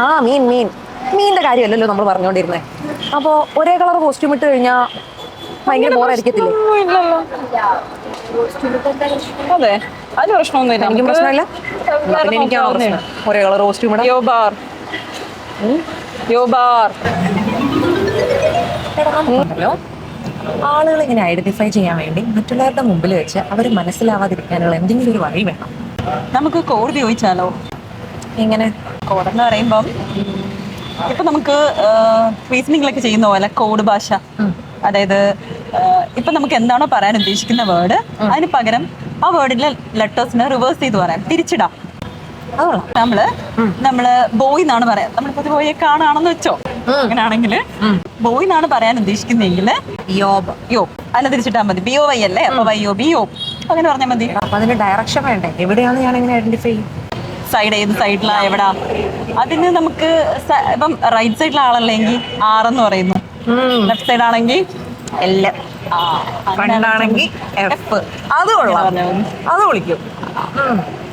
ആ മീൻ മീൻ മീനിന്റെ കാര്യമല്ലല്ലോ നമ്മൾ പറഞ്ഞുകൊണ്ടിരുന്നത്. അപ്പോ ഒരേ കളർ കോസ്റ്റ്യൂം ഇട്ട് കഴിഞ്ഞാൽ ഭയങ്കര ബോറായിരിക്കത്തില്ലേ? ഇല്ലല്ലോ. അതെ, അതിന് പ്രശ്നമൊന്നുമില്ല. എനിക്കും പ്രശ്നമില്ല. പിന്നെ എനിക്കാണോ പ്രശ്നം ഒരേ കളർ കോസ്റ്റ്യൂം ഇടാൻ? യോബാർ യോബാർ ഉണ്ടല്ലോ, ആളുകൾ ഇങ്ങനെ ഐഡന്റിഫൈ ചെയ്യാൻ വേണ്ടി മറ്റുള്ളവരുടെ മുമ്പിൽ വെച്ച് അവർ മനസ്സിലാവാതിരിക്കാനുള്ള എന്തെങ്കിലും ഒരു വഴി വേണം. നമുക്ക് കോഡ് ഉപയോഗിച്ചാലോ? എങ്ങനെ? കോഡ് എന്ന് പറയുമ്പം ഇപ്പൊ നമുക്ക് റീസണിങ്ങിലൊക്കെ ചെയ്യുന്ന പോലെ കോഡ് ഭാഷ. അതായത് ഇപ്പൊ നമുക്ക് എന്താണോ പറയാൻ ഉദ്ദേശിക്കുന്ന വേർഡ്, അതിന് പകരം ആ വേർഡിലെ ലെറ്റേഴ്സിന് റിവേഴ്സ് ചെയ്ത് പറയാം, തിരിച്ചിടാം. നമ്മള് ബോയ് എന്നാണ് പറയാം. നമ്മളിപ്പോ ബോയെ കാണാണെന്ന് വെച്ചോ, അങ്ങനെയാണെങ്കിൽ ബോയ് എന്നാണ് പറയാൻ ഉദ്ദേശിക്കുന്നെങ്കിൽ യോ അല്ല തിരിച്ചിട്ടാ മതി. BOY അല്ലേ, അപ്പൊ വൈയോ ബിയോ അങ്ങനെ പറഞ്ഞാൽ മതി. അപ്പൊ അതിന്റെ ഡയറക്ഷൻ വേണ്ടേ? എവിടെയാണ് ഞാൻ എങ്ങനെ ഐഡന്റിഫൈ ചെയ്യും? സൈഡ് ഏത് സൈഡിലാ എവിടാ? അതിന് നമുക്ക് ഇപ്പം റൈറ്റ് സൈഡിലെ ആളല്ലെങ്കിൽ R എന്ന് പറയുന്നു, ലെഫ്റ്റ് സൈഡ് ആണെങ്കിൽ L, ഫ്രണ്ട് ആണെങ്കിൽ F. അത് കൊള്ളാം, അത് വിളിക്കും.